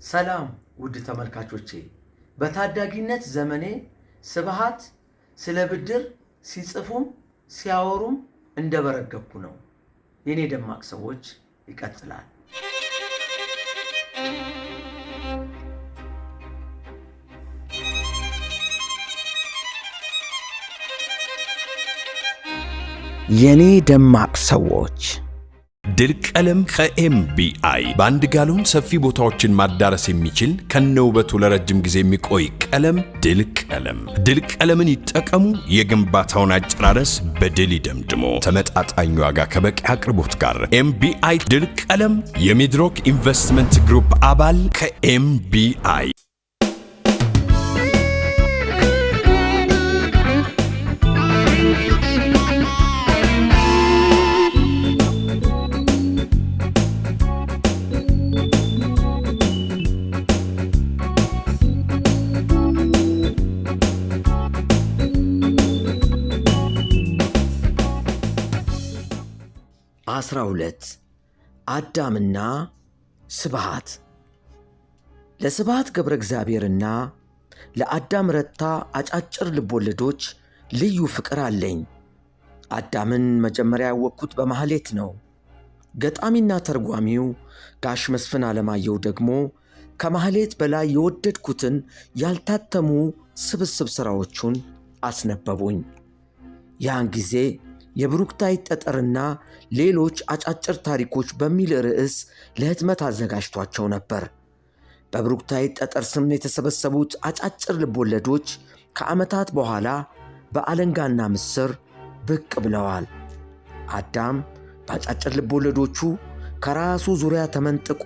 ሰላም ውድ ተመልካቾቼ፣ በታዳጊነት ዘመኔ ስብሃት ስለ ብድር ሲጽፉም ሲያወሩም እንደበረገኩ ነው። የኔ ደማቅ ሰዎች ይቀጥላል። የኔ ደማቅ ሰዎች ድል ቀለም ከኤምቢአይ በአንድ ጋሎን ሰፊ ቦታዎችን ማዳረስ የሚችል ከነውበቱ ለረጅም ጊዜ የሚቆይ ቀለም ድል ቀለም። ድል ቀለምን ይጠቀሙ። የግንባታውን አጨራረስ በድል ይደምድሞ። ተመጣጣኝ ዋጋ ከበቂ አቅርቦት ጋር ኤምቢአይ ድል ቀለም የሚድሮክ ኢንቨስትመንት ግሩፕ አባል ከኤምቢአይ 12 አዳምና ስብሃት። ለስብሃት ገብረ እግዚአብሔርና ለአዳም ረታ አጫጭር ልቦለዶች ልዩ ፍቅር አለኝ። አዳምን መጀመሪያ ያወቅኩት በማህሌት ነው። ገጣሚና ተርጓሚው ጋሽ መስፍን አለማየሁ ደግሞ ከማህሌት በላይ የወደድኩትን ያልታተሙ ስብስብ ሥራዎቹን አስነበቡኝ። ያን ጊዜ የብሩክታይት ጠጠርና ሌሎች አጫጭር ታሪኮች በሚል ርዕስ ለህትመት አዘጋጅቷቸው ነበር። በብሩክታይት ጠጠር ስም የተሰበሰቡት አጫጭር ልቦለዶች ከዓመታት በኋላ በአለንጋና ምስር ብቅ ብለዋል። አዳም በአጫጭር ልቦለዶቹ ከራሱ ዙሪያ ተመንጥቆ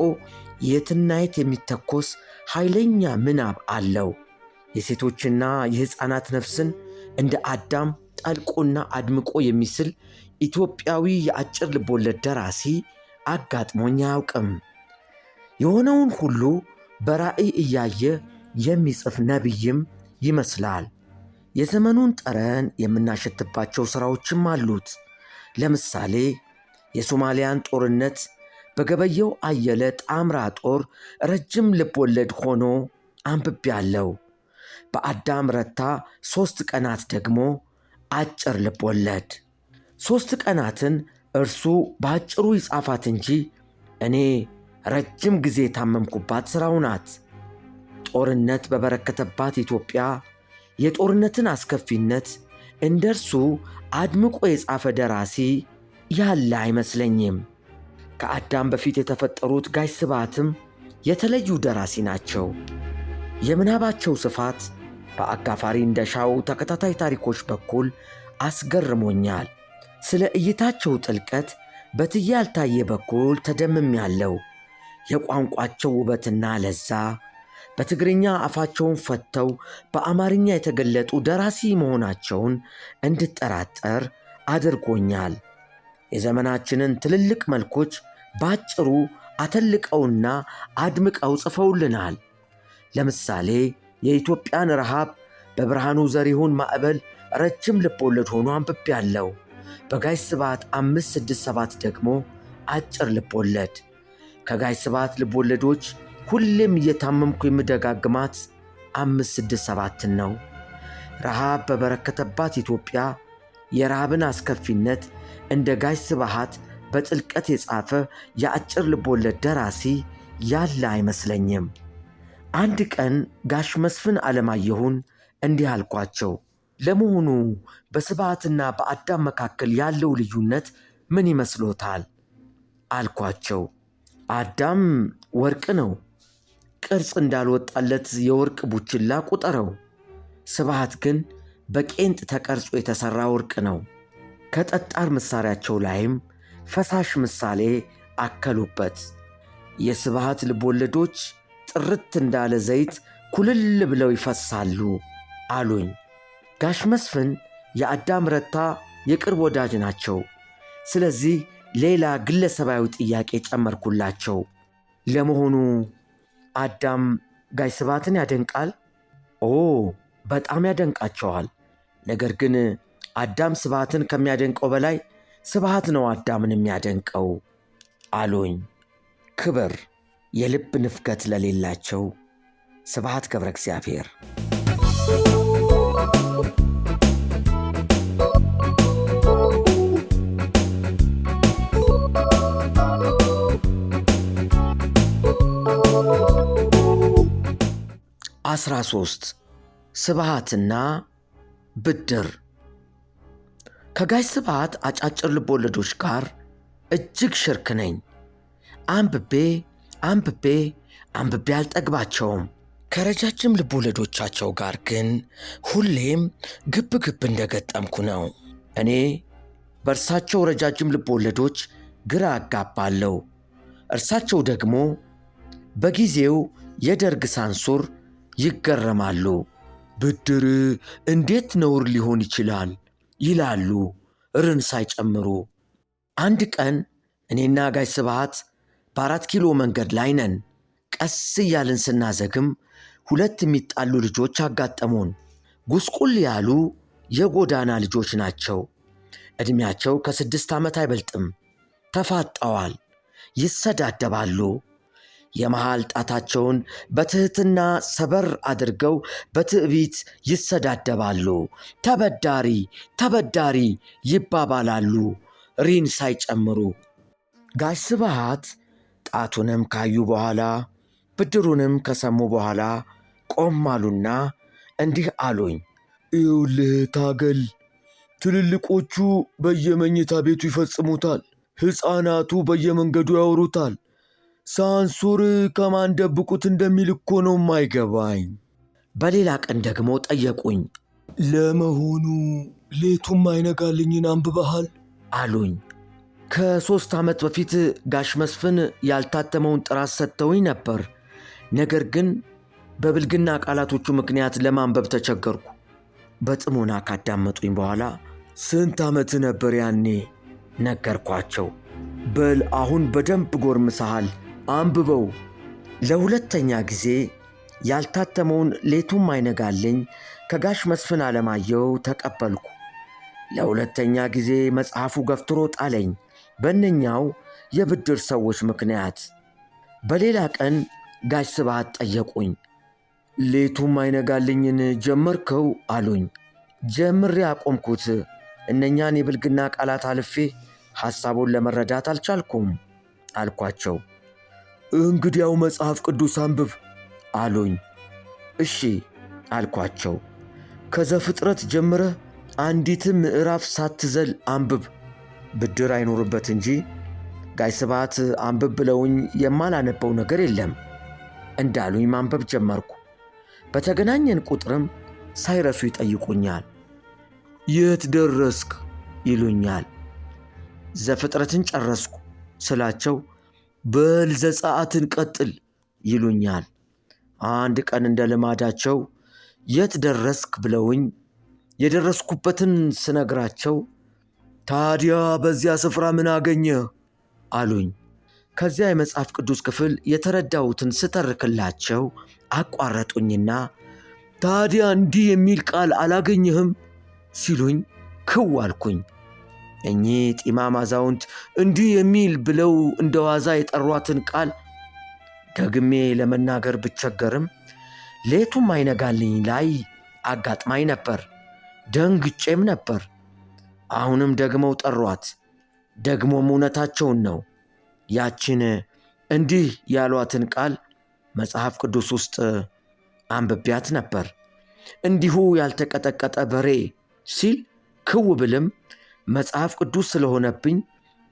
የትና የት የሚተኮስ ኃይለኛ ምናብ አለው። የሴቶችና የሕፃናት ነፍስን እንደ አዳም ጠልቆና አድምቆ የሚስል ኢትዮጵያዊ የአጭር ልቦለድ ደራሲ አጋጥሞኝ አያውቅም። የሆነውን ሁሉ በራእይ እያየ የሚጽፍ ነቢይም ይመስላል። የዘመኑን ጠረን የምናሸትባቸው ሥራዎችም አሉት። ለምሳሌ የሶማሊያን ጦርነት በገበየው አየለ ጣምራ ጦር ረጅም ልቦለድ ሆኖ አንብቤያለሁ። በአዳም ረታ 3 ቀናት ደግሞ አጭር ልቦለድ። 3 ቀናትን እርሱ በአጭሩ ይጻፋት እንጂ እኔ ረጅም ጊዜ የታመምኩባት ሥራው ናት። ጦርነት በበረከተባት ኢትዮጵያ የጦርነትን አስከፊነት እንደ እርሱ አድምቆ የጻፈ ደራሲ ያለ አይመስለኝም። ከአዳም በፊት የተፈጠሩት ጋሽ ስብሃትም የተለዩ ደራሲ ናቸው። የምናባቸው ስፋት በአጋፋሪ እንደሻው ተከታታይ ታሪኮች በኩል አስገርሞኛል። ስለ እይታቸው ጥልቀት በትዬ ያልታየ በኩል ተደምሜያለሁ። የቋንቋቸው ውበትና ለዛ በትግርኛ አፋቸውን ፈተው በአማርኛ የተገለጡ ደራሲ መሆናቸውን እንድጠራጠር አድርጎኛል። የዘመናችንን ትልልቅ መልኮች ባጭሩ አተልቀውና አድምቀው ጽፈውልናል። ለምሳሌ የኢትዮጵያን ረሃብ በብርሃኑ ዘሪሁን ማዕበል ረጅም ልቦለድ ሆኖ አንብቤያለሁ። በጋሽ ስብሃት 567 ደግሞ አጭር ልቦለድ። ከጋሽ ስብሃት ልቦለዶች ሁሌም እየታመምኩ የምደጋግማት 567 ነው። ረሃብ በበረከተባት ኢትዮጵያ የረሃብን አስከፊነት እንደ ጋሽ ስብሃት በጥልቀት የጻፈ የአጭር ልቦለድ ደራሲ ያለ አይመስለኝም። አንድ ቀን ጋሽ መስፍን አለማየሁን እንዲህ አልኳቸው፣ ለመሆኑ በስብሃትና በአዳም መካከል ያለው ልዩነት ምን ይመስሎታል አልኳቸው። አዳም ወርቅ ነው፣ ቅርጽ እንዳልወጣለት የወርቅ ቡችላ ቁጠረው። ስብሃት ግን በቄንጥ ተቀርጾ የተሠራ ወርቅ ነው። ከጠጣር ምሳሪያቸው ላይም ፈሳሽ ምሳሌ አከሉበት። የስብሃት ልቦለዶች ጥርት እንዳለ ዘይት ኩልል ብለው ይፈሳሉ አሉኝ። ጋሽ መስፍን የአዳም ረታ የቅርብ ወዳጅ ናቸው። ስለዚህ ሌላ ግለሰባዊ ጥያቄ ጨመርኩላቸው። ለመሆኑ አዳም ጋሽ ስብሃትን ያደንቃል? ኦ በጣም ያደንቃቸዋል። ነገር ግን አዳም ስብሃትን ከሚያደንቀው በላይ ስብሃት ነው አዳምን የሚያደንቀው አሉኝ። ክብር የልብ ንፍገት ለሌላቸው ስብሐት ገብረ እግዚአብሔር። አስራ 13 ስብሐትና ብድር። ከጋሽ ስብሐት አጫጭር ልቦለዶች ጋር እጅግ ሽርክ ነኝ። አንብቤ አልጠግባቸውም። ከረጃጅም ልቦለዶቻቸው ጋር ግን ሁሌም ግብ እንደገጠምኩ ነው። እኔ በእርሳቸው ረጃጅም ልቦለዶች ግራ አጋባለሁ። እርሳቸው ደግሞ በጊዜው የደርግ ሳንሱር ይገረማሉ። ብድር እንዴት ነውር ሊሆን ይችላል ይላሉ ርን ሳይጨምሩ። አንድ ቀን እኔና ጋሽ ስብሐት በ4 ኪሎ መንገድ ላይ ነን። ቀስ እያልን ስናዘግም 2 የሚጣሉ ልጆች አጋጠሙን። ጉስቁል ያሉ የጎዳና ልጆች ናቸው። ዕድሜያቸው ከ6 ዓመት አይበልጥም። ተፋጠዋል፣ ይሰዳደባሉ። የመሃል ጣታቸውን በትሕትና ሰበር አድርገው በትዕቢት ይሰዳደባሉ። ተበዳሪ ይባባላሉ ሪን ሳይጨምሩ። ጋሽ ስብሐት ጣቱንም ካዩ በኋላ ብድሩንም ከሰሙ በኋላ ቆም አሉና እንዲህ አሉኝ። ይኸውልህ ታገል፣ ትልልቆቹ በየመኝታ ቤቱ ይፈጽሙታል፣ ሕፃናቱ በየመንገዱ ያወሩታል። ሳንሱር ከማን ደብቁት እንደሚል እኮ ነው የማይገባኝ። በሌላ ቀን ደግሞ ጠየቁኝ። ለመሆኑ ሌቱም አይነጋልኝን አንብበሃል አሉኝ። ከ3 ዓመት በፊት ጋሽ መስፍን ያልታተመውን ጥራት ሰጥተውኝ ነበር። ነገር ግን በብልግና ቃላቶቹ ምክንያት ለማንበብ ተቸገርኩ። በጥሞና ካዳመጡኝ በኋላ ስንት ዓመት ነበር ያኔ ነገርኳቸው። በል አሁን በደንብ ጎርምሰሃል፣ አንብበው። ለሁለተኛ ጊዜ ያልታተመውን ሌቱም አይነጋልኝ ከጋሽ መስፍን አለማየሁ ተቀበልኩ። ለሁለተኛ ጊዜ መጽሐፉ ገፍትሮ ጣለኝ በእነኛው የብድር ሰዎች ምክንያት። በሌላ ቀን ጋሽ ስብሐት ጠየቁኝ። ሌቱም አይነጋልኝን ጀመርከው አሉኝ። ጀምሬ አቆምኩት። እነኛን የብልግና ቃላት አልፌ ሐሳቡን ለመረዳት አልቻልኩም አልኳቸው። እንግዲያው መጽሐፍ ቅዱስ አንብብ አሉኝ። እሺ አልኳቸው። ከዘፍጥረት ጀምረህ አንዲትም ምዕራፍ ሳትዘል አንብብ፣ ብድር አይኖርበት እንጂ ጋሽ ስብሐት አንብብ ብለውኝ የማላነበው ነገር የለም እንዳሉኝ ማንበብ ጀመርኩ። በተገናኘን ቁጥርም ሳይረሱ ይጠይቁኛል። የት ደረስክ ይሉኛል። ዘፍጥረትን ጨረስኩ ስላቸው በል ዘጸአትን ቀጥል ይሉኛል። አንድ ቀን እንደ ልማዳቸው የት ደረስክ ብለውኝ የደረስኩበትን ስነግራቸው ታዲያ በዚያ ስፍራ ምን አገኘህ አሉኝ። ከዚያ የመጽሐፍ ቅዱስ ክፍል የተረዳሁትን ስተርክላቸው አቋረጡኝና ታዲያ እንዲህ የሚል ቃል አላገኘህም ሲሉኝ ክው አልኩኝ። እኚህ ጢማም አዛውንት እንዲህ የሚል ብለው እንደ ዋዛ የጠሯትን ቃል ደግሜ ለመናገር ብቸገርም ሌቱም አይነጋልኝ ላይ አጋጥማኝ ነበር። ደንግጬም ነበር። አሁንም ደግመው ጠሯት። ደግሞም እውነታቸውን ነው። ያችን እንዲህ ያሏትን ቃል መጽሐፍ ቅዱስ ውስጥ አንብቤያት ነበር። እንዲሁ ያልተቀጠቀጠ በሬ ሲል ክው ብልም መጽሐፍ ቅዱስ ስለሆነብኝ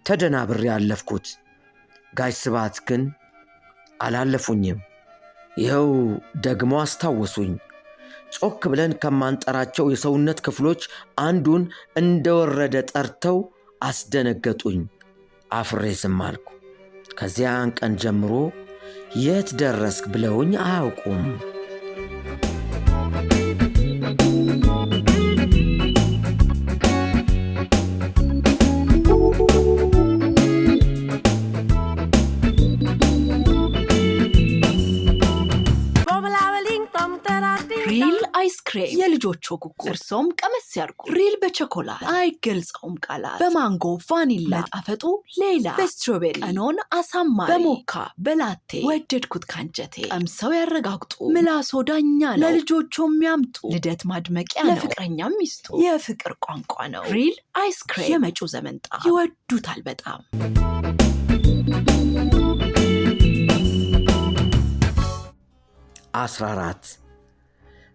ተደናብሬ አለፍኩት። ጋሽ ስብሐት ግን አላለፉኝም። ይኸው ደግሞ አስታወሱኝ። ጮክ ብለን ከማንጠራቸው የሰውነት ክፍሎች አንዱን እንደወረደ ጠርተው አስደነገጡኝ። አፍሬ ዝም አልኩ። ከዚያን ቀን ጀምሮ የት ደረስክ ብለውኝ አያውቁም። አይስክሬም የልጆቹ ጉጉ እርሶም ቀመስ ያርጉ። ሪል በቸኮላት አይገልጸውም ቃላት። በማንጎ ቫኒላ ጣፈጡ ሌላ። በስትሮቤሪ ቀኖን አሳማሪ። በሞካ በላቴ ወደድኩት ካንጀቴ። ቀምሰው ያረጋግጡ ምላሶ ዳኛ ነው። ለልጆቹ የሚያምጡ ልደት ማድመቂያ ነው። ለፍቅረኛም ሚስጡ የፍቅር ቋንቋ ነው። ሪል አይስክሬም የመጪው ዘመን ጣዕም ይወዱታል በጣም። 14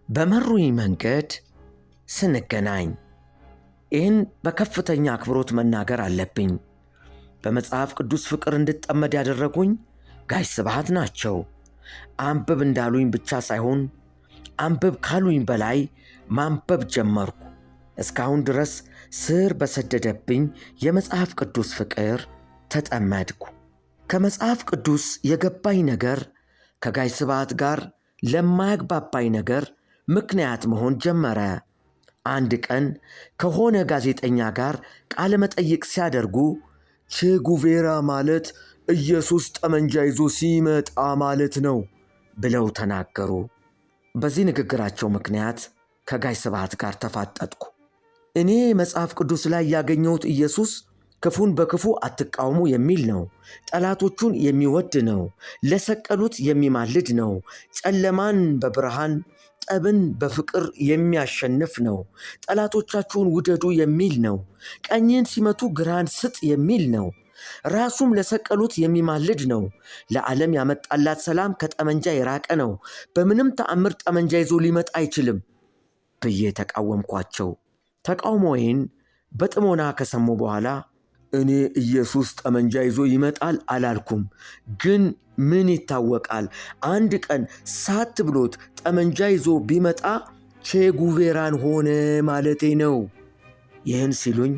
በመሩኝ መንገድ ስንገናኝ። ይህን በከፍተኛ አክብሮት መናገር አለብኝ። በመጽሐፍ ቅዱስ ፍቅር እንድጠመድ ያደረጉኝ ጋሽ ስብሐት ናቸው። አንብብ እንዳሉኝ ብቻ ሳይሆን አንብብ ካሉኝ በላይ ማንበብ ጀመርኩ። እስካሁን ድረስ ስር በሰደደብኝ የመጽሐፍ ቅዱስ ፍቅር ተጠመድኩ። ከመጽሐፍ ቅዱስ የገባኝ ነገር ከጋሽ ስብሐት ጋር ለማያግባባኝ ነገር ምክንያት መሆን ጀመረ። አንድ ቀን ከሆነ ጋዜጠኛ ጋር ቃለ መጠይቅ ሲያደርጉ ቼጉቬራ ማለት ኢየሱስ ጠመንጃ ይዞ ሲመጣ ማለት ነው ብለው ተናገሩ። በዚህ ንግግራቸው ምክንያት ከጋሽ ስብሐት ጋር ተፋጠጥኩ። እኔ መጽሐፍ ቅዱስ ላይ ያገኘሁት ኢየሱስ ክፉን በክፉ አትቃውሙ የሚል ነው። ጠላቶቹን የሚወድ ነው። ለሰቀሉት የሚማልድ ነው። ጨለማን በብርሃን ጠብን በፍቅር የሚያሸንፍ ነው። ጠላቶቻችሁን ውደዱ የሚል ነው። ቀኝን ሲመቱ ግራን ስጥ የሚል ነው። ራሱም ለሰቀሉት የሚማልድ ነው። ለዓለም ያመጣላት ሰላም ከጠመንጃ የራቀ ነው። በምንም ተአምር ጠመንጃ ይዞ ሊመጣ አይችልም ብዬ ተቃወምኳቸው። ተቃውሞዬን በጥሞና ከሰሙ በኋላ እኔ ኢየሱስ ጠመንጃ ይዞ ይመጣል አላልኩም፣ ግን ምን ይታወቃል፣ አንድ ቀን ሳት ብሎት ጠመንጃ ይዞ ቢመጣ ቼጉቬራን ሆነ ማለቴ ነው። ይህን ሲሉኝ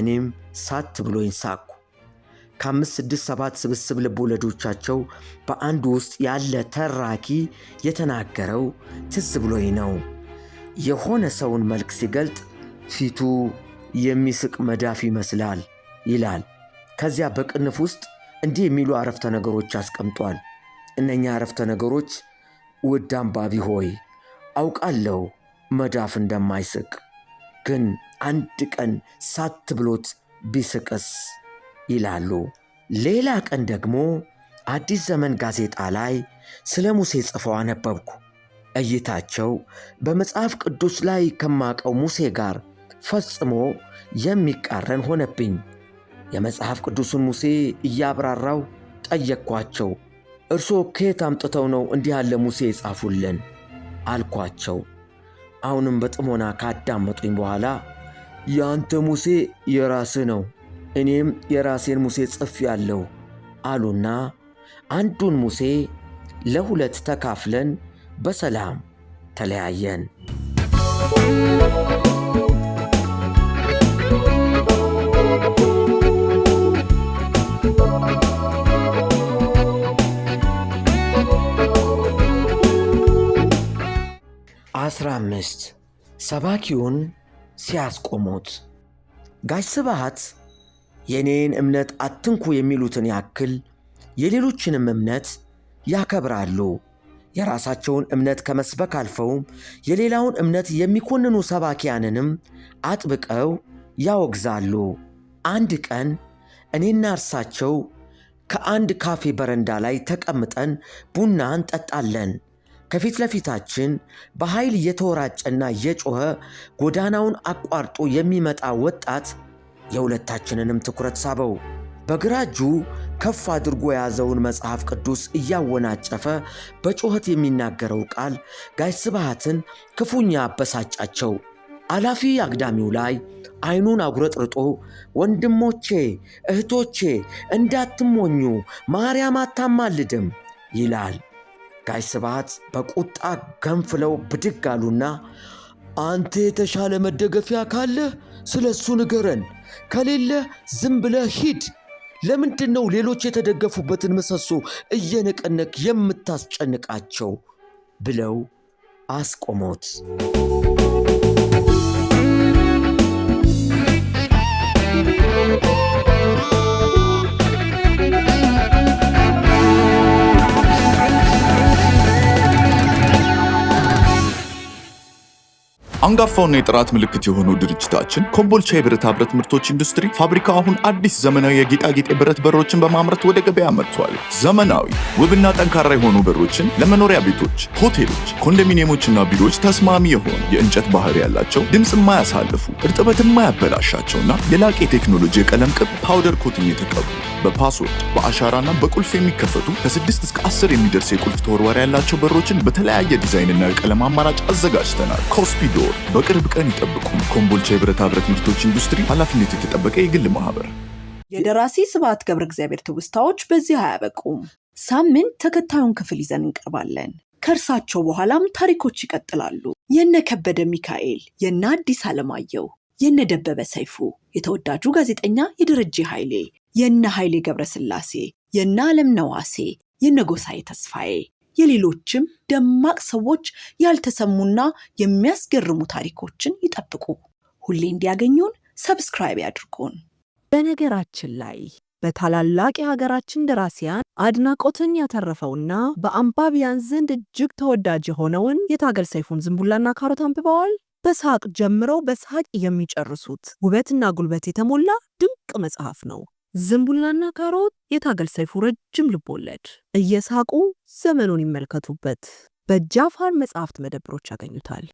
እኔም ሳት ብሎኝ ሳቅኩ። ከ5፣ 6፣ 7 ስብስብ ልቦለዶቻቸው በአንዱ ውስጥ ያለ ተራኪ የተናገረው ትዝ ብሎኝ ነው። የሆነ ሰውን መልክ ሲገልጥ ፊቱ የሚስቅ መዳፍ ይመስላል ይላል። ከዚያ በቅንፍ ውስጥ እንዲህ የሚሉ አረፍተ ነገሮች አስቀምጧል። እነኛ አረፍተ ነገሮች ውድ አንባቢ ሆይ አውቃለሁ መዳፍ እንደማይስቅ፣ ግን አንድ ቀን ሳት ብሎት ቢስቅስ ይላሉ። ሌላ ቀን ደግሞ አዲስ ዘመን ጋዜጣ ላይ ስለ ሙሴ ጽፈው አነበብኩ። እይታቸው በመጽሐፍ ቅዱስ ላይ ከማቀው ሙሴ ጋር ፈጽሞ የሚቃረን ሆነብኝ። የመጽሐፍ ቅዱስን ሙሴ እያብራራው ጠየቅኳቸው። እርሶ ከየት አምጥተው ነው እንዲህ ያለ ሙሴ የጻፉልን አልኳቸው። አሁንም በጥሞና ካዳመጡኝ በኋላ ያንተ ሙሴ የራስህ ነው፣ እኔም የራሴን ሙሴ ጽፌአለሁ አሉና አንዱን ሙሴ ለሁለት ተካፍለን በሰላም ተለያየን። አስራ 15 ሰባኪውን ሲያስቆሙት። ጋሽ ስብሐት የኔን እምነት አትንኩ የሚሉትን ያክል የሌሎችንም እምነት ያከብራሉ። የራሳቸውን እምነት ከመስበክ አልፈውም የሌላውን እምነት የሚኮንኑ ሰባኪያንንም አጥብቀው ያወግዛሉ። አንድ ቀን እኔና እርሳቸው ከአንድ ካፌ በረንዳ ላይ ተቀምጠን ቡና እንጠጣለን። ከፊት ለፊታችን በኃይል እየተወራጨና እየጮኸ ጎዳናውን አቋርጦ የሚመጣ ወጣት የሁለታችንንም ትኩረት ሳበው። በግራ እጁ ከፍ አድርጎ የያዘውን መጽሐፍ ቅዱስ እያወናጨፈ በጩኸት የሚናገረው ቃል ጋሽ ስብሐትን ክፉኛ አበሳጫቸው። አላፊ አግዳሚው ላይ ዓይኑን አጉረጥርጦ ወንድሞቼ እህቶቼ እንዳትሞኙ ማርያም አታማልድም ይላል። ጋሽ ስብሐት በቁጣ ገንፍለው ብድግ አሉና አንተ የተሻለ መደገፊያ ካለህ ስለ እሱ ንገረን፣ ከሌለ ዝም ብለህ ሂድ። ለምንድን ነው ሌሎች የተደገፉበትን ምሰሶ እየነቀነቅ የምታስጨንቃቸው? ብለው አስቆሞት። አንጋፋውና የጥራት ምልክት የሆነው ድርጅታችን ኮምቦልቻ የብረታ ብረት ምርቶች ኢንዱስትሪ ፋብሪካ አሁን አዲስ ዘመናዊ የጌጣጌጥ የብረት በሮችን በማምረት ወደ ገበያ መጥቷል። ዘመናዊ ውብና ጠንካራ የሆኑ በሮችን ለመኖሪያ ቤቶች፣ ሆቴሎች፣ ኮንዶሚኒየሞችና ቢሮዎች ተስማሚ የሆኑ የእንጨት ባህር ያላቸው ድምፅ የማያሳልፉ እርጥበት የማያበላሻቸውና የላቀ የቴክኖሎጂ የቀለም ቅብ ፓውደር ኮቲንግ የተቀቡ በፓስወርድ በአሻራና በቁልፍ የሚከፈቱ ከ6 እስከ 10 የሚደርስ የቁልፍ ተወርዋሪ ያላቸው በሮችን በተለያየ ዲዛይንና የቀለም አማራጭ አዘጋጅተናል። ኮስፒዶር በቅርብ ቀን ይጠብቁ። ኮምቦልቻ የብረታ ብረት ምርቶች ኢንዱስትሪ ኃላፊነቱ የተጠበቀ የግል ማህበር። የደራሲ ስብሐት ገብረ እግዚአብሔር ትውስታዎች በዚህ አያበቁም። ሳምንት ተከታዩን ክፍል ይዘን እንቀርባለን። ከእርሳቸው በኋላም ታሪኮች ይቀጥላሉ። የነ ከበደ ሚካኤል፣ የነ አዲስ አለማየሁ፣ የነ ደበበ ሰይፉ፣ የተወዳጁ ጋዜጠኛ የደረጀ ኃይሌ፣ የነ ኃይሌ ገብረስላሴ፣ የነ ዓለም ነዋሴ፣ የነ ጎሳዬ ተስፋዬ፣ የሌሎችም ደማቅ ሰዎች ያልተሰሙና የሚያስገርሙ ታሪኮችን ይጠብቁ። ሁሌ እንዲያገኙን ሰብስክራይብ ያድርጉን። በነገራችን ላይ በታላላቅ የሀገራችን ደራሲያን አድናቆትን ያተረፈውና በአንባቢያን ዘንድ እጅግ ተወዳጅ የሆነውን የታገል ሰይፉን ዝንቡላና ካሮት አንብበዋል? በሳቅ ጀምረው በሳቅ የሚጨርሱት ውበትና ጉልበት የተሞላ ድንቅ መጽሐፍ ነው። ዝንቡላና ካሮት የታገል ሰይፉ ረጅም ልቦለድ። እየሳቁ ዘመኑን ይመልከቱበት። በጃፋር መጽሐፍት መደብሮች ያገኙታል።